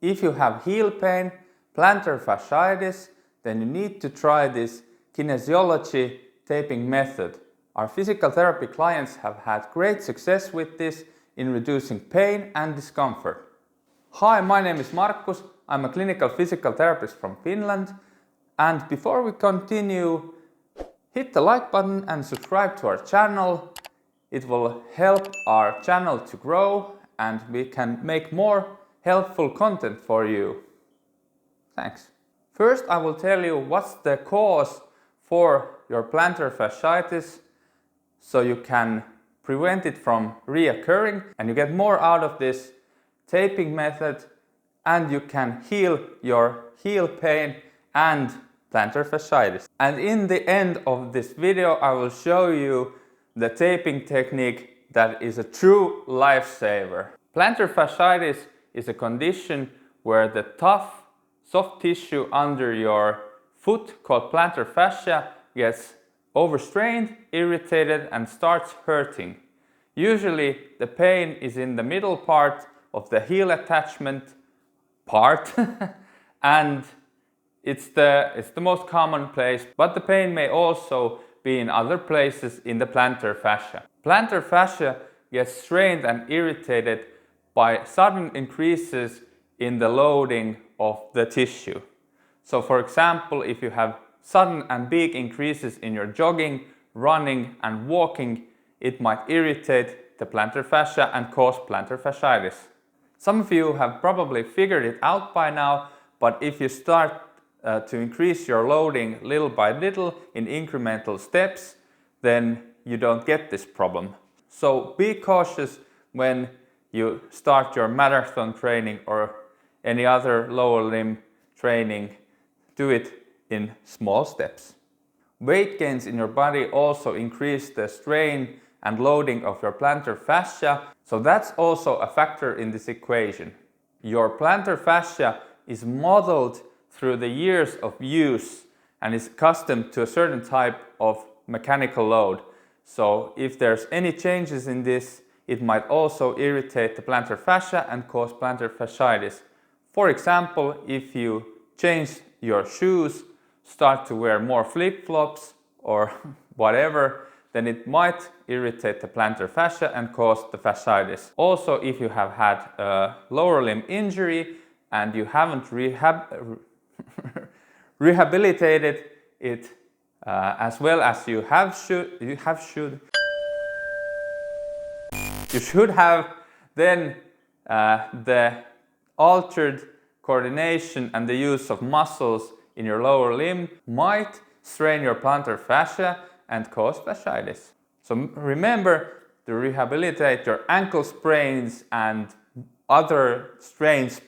If you have heel pain, plantar fasciitis, then you need to try this kinesiology taping method. Our physical therapy clients have had great success with this in reducing pain and discomfort. Hi, my name is Markus. I'm a clinical physical therapist from Finland. And before we continue, hit the like button and subscribe to our channel. It will help our channel to grow and we can make more helpful content for you. Thanks. First, I will tell you what's the cause for your plantar fasciitis so you can prevent it from reoccurring and you get more out of this taping method and you can heal your heel pain and plantar fasciitis. And in the end of this video, I will show you the taping technique that is a true lifesaver. Plantar fasciitis is a condition where the tough, soft tissue under your foot called plantar fascia gets overstrained, irritated and starts hurting. Usually the pain is in the middle part of the heel attachment part and it's the most common place, but the pain may also be in other places in the plantar fascia. Plantar fascia gets strained and irritated by sudden increases in the loading of the tissue. So for example, if you have sudden and big increases in your jogging, running and walking, it might irritate the plantar fascia and cause plantar fasciitis. Some of you have probably figured it out by now, but if you start to increase your loading little by little in incremental steps, then you don't get this problem. So be cautious when you start your marathon training or any other lower limb training. Do it in small steps. Weight gains in your body also increase the strain and loading of your plantar fascia, so that's also a factor in this equation. Your plantar fascia is modeled through the years of use and is accustomed to a certain type of mechanical load. So if there's any changes in this, it might also irritate the plantar fascia and cause plantar fasciitis. For example, if you change your shoes, start to wear more flip-flops or whatever, then it might irritate the plantar fascia and cause the fasciitis. Also, if you have had a lower limb injury and you haven't rehabilitated it as well as you should have, then the altered coordination and the use of muscles in your lower limb might strain your plantar fascia and cause fasciitis. So remember to rehabilitate your ankle sprains and other sprains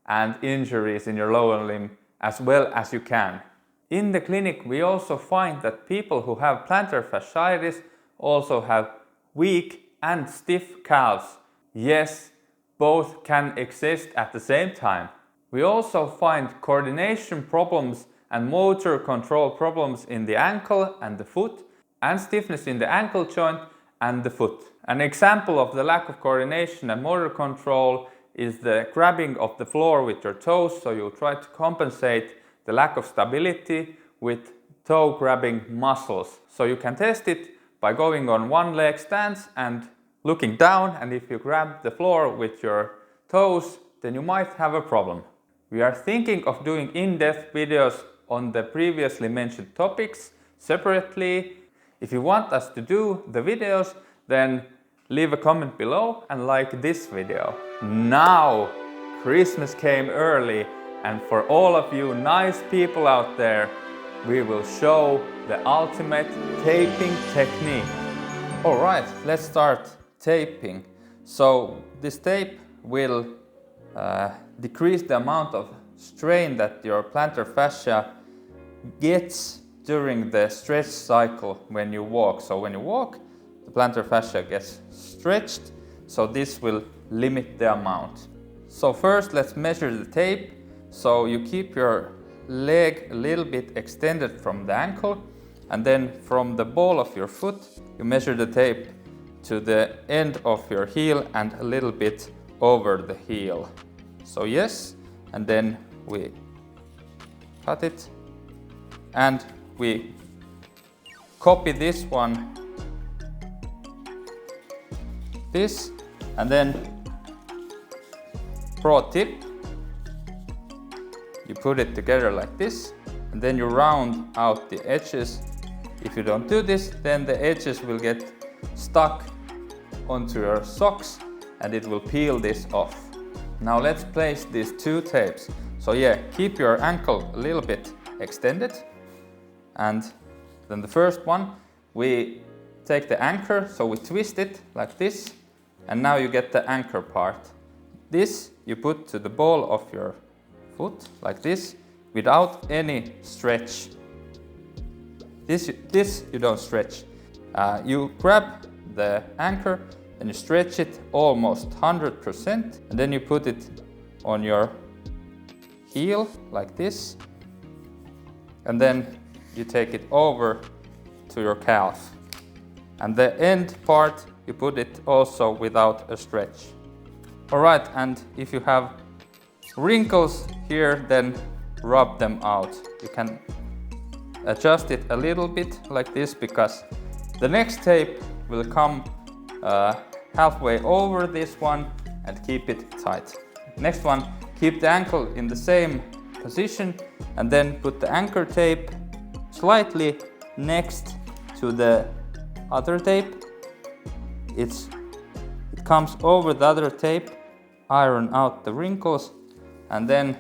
and injuries in your lower limb as well as you can. In the clinic, we also find that people who have plantar fasciitis also have weak and stiff calves. Yes, both can exist at the same time. We also find coordination problems and motor control problems in the ankle and the foot, and stiffness in the ankle joint and the foot. An example of the lack of coordination and motor control is the grabbing of the floor with your toes, so you try to compensate the lack of stability with toe grabbing muscles. So you can test it by going on one leg stance and looking down, and if you grab the floor with your toes, then you might have a problem. We are thinking of doing in-depth videos on the previously mentioned topics separately. If you want us to do the videos, then leave a comment below and like this video. Now, Christmas came early, and for all of you nice people out there, we will show the ultimate taping technique. Alright, let's start taping. So this tape will decrease the amount of strain that your plantar fascia gets during the stretch cycle when you walk. So when you walk, the plantar fascia gets stretched, so this will limit the amount. So first let's measure the tape. So you keep your leg a little bit extended from the ankle, and then from the ball of your foot you measure the tape to the end of your heel and a little bit over the heel. So yes, and then we cut it and we copy this one, this, and then pro tip, you put it together like this, and then you round out the edges. If you don't do this, then the edges will get stuck onto your socks and it will peel this off. Now let's place these two tapes. So yeah, keep your ankle a little bit extended, and then the first one, we take the anchor, so we twist it like this, and now you get the anchor part. This you put to the ball of your foot like this, without any stretch. This you don't stretch. You grab the anchor and you stretch it almost 100%, and then you put it on your heel like this, and then you take it over to your calf. And the end part, you put it also without a stretch. Alright, and if you have wrinkles here, then rub them out. You can adjust it a little bit like this, because the next tape will come halfway over this one and keep it tight. Next one, keep the ankle in the same position and then put the anchor tape slightly next to the other tape. It comes over the other tape, iron out the wrinkles, and then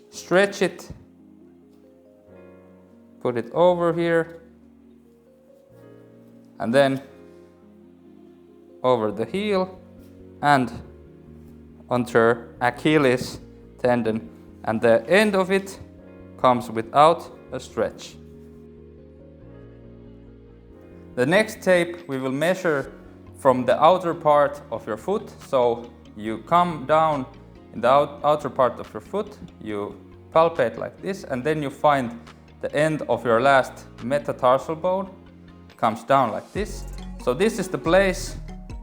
stretch it, put it over here, and then over the heel and onto your Achilles tendon, and the end of it comes without a stretch. The next tape we will measure from the outer part of your foot. So you come down in the outer part of your foot, you palpate like this, and then you find the end of your last metatarsal bone, comes down like this. So this is the place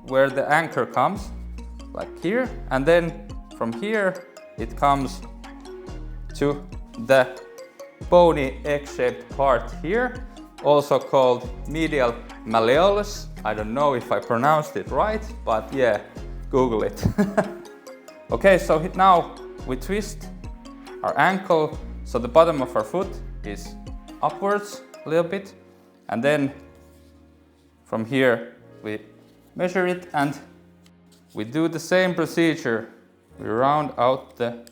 where the anchor comes, like here, and then from here it comes to the bony egg-shaped part here, also called medial malleolus. I don't know if I pronounced it right, but yeah, Google it. Okay, so now we twist our ankle so the bottom of our foot is upwards a little bit, and then from here we measure it and we do the same procedure. We round out the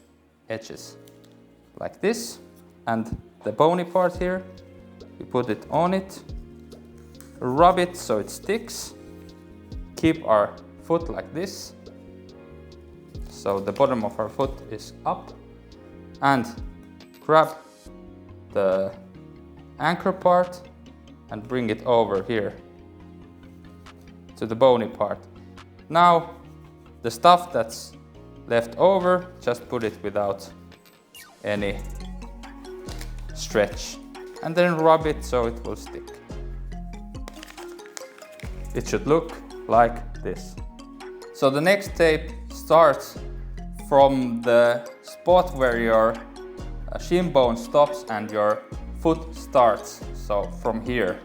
edges like this, and the bony part here, we put it on it, rub it so it sticks, keep our foot like this, so the bottom of our foot is up, and grab the anchor part and bring it over here to the bony part. Now the stuff that's left over, just put it without any stretch, and then rub it so it will stick. It should look like this. So the next tape starts from the spot where your shin bone stops and your foot starts, so from here,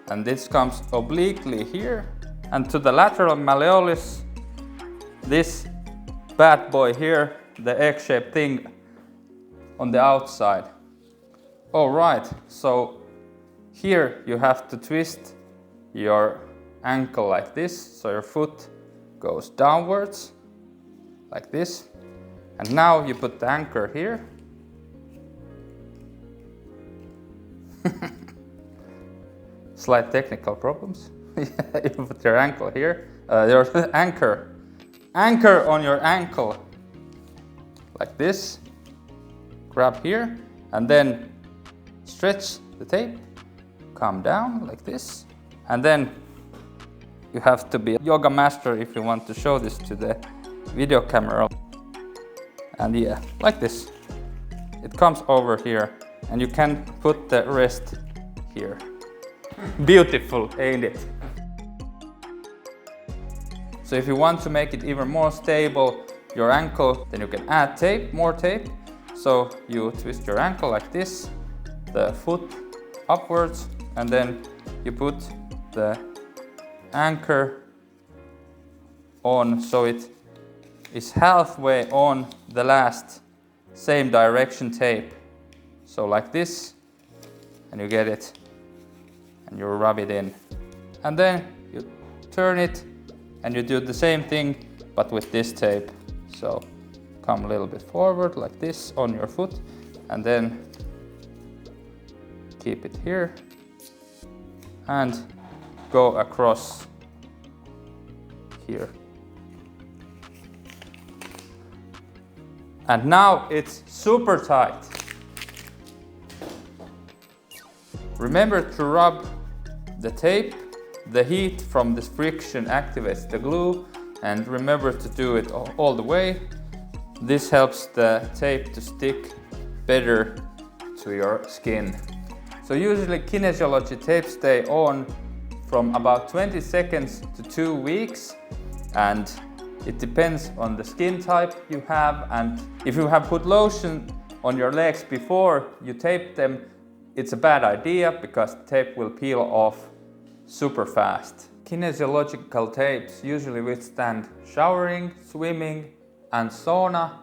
and this comes obliquely here, and to the lateral malleolus, this bad boy here, the egg-shaped thing on the outside. Alright, so here you have to twist your ankle like this, so your foot goes downwards like this, and now you put the anchor here. Slight technical problems. You put your ankle here, your anchor on your ankle like this, grab here, and then stretch the tape, come down like this, and then you have to be a yoga master if you want to show this to the video camera. And yeah, like this. It comes over here, and you can put the rest here. Beautiful, ain't it? So if you want to make it even more stable, your ankle, then you can add tape, more tape. So you twist your ankle like this, the foot upwards, and then you put the anchor on so it is halfway on the last same direction tape. So like this, and you get it, and you rub it in. And then you turn it, and you do the same thing, but with this tape. So come a little bit forward like this on your foot, and then keep it here, and go across here. And now it's super tight. Remember to rub the tape. The heat from this friction activates the glue, and remember to do it all the way. This helps the tape to stick better to your skin. So usually kinesiology tapes stay on from about 20 seconds to 2 weeks, and it depends on the skin type you have, and if you have put lotion on your legs before you tape them, it's a bad idea because the tape will peel off super fast. Kinesiological tapes usually withstand showering, swimming and sauna,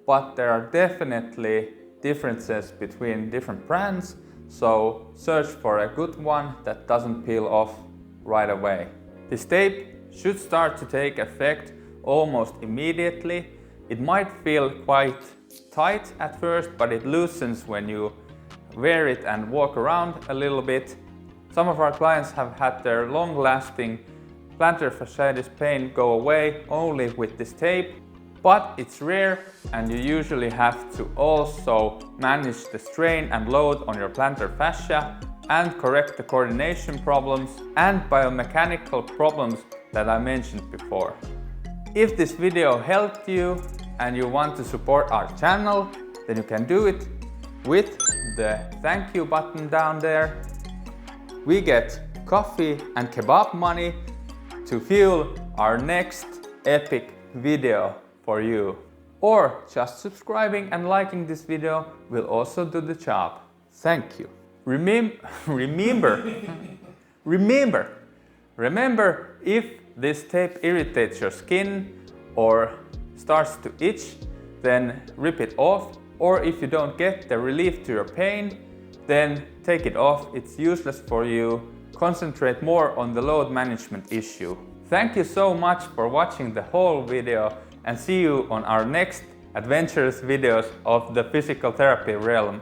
but there are definitely differences between different brands, so search for a good one that doesn't peel off right away. This tape should start to take effect almost immediately. It might feel quite tight at first, but it loosens when you wear it and walk around a little bit. Some of our clients have had their long-lasting plantar fasciitis pain go away only with this tape, but it's rare, and you usually have to also manage the strain and load on your plantar fascia and correct the coordination problems and biomechanical problems that I mentioned before. If this video helped you and you want to support our channel, then you can do it with the thank you button down there. We get coffee and kebab money to fuel our next epic video for you. Or just subscribing and liking this video will also do the job. Thank you. Remember, if this tape irritates your skin or starts to itch, then rip it off. Or if you don't get the relief to your pain, then take it off. It's useless for you. Concentrate more on the load management issue. Thank you so much for watching the whole video, and see you on our next adventurous videos of the physical therapy realm.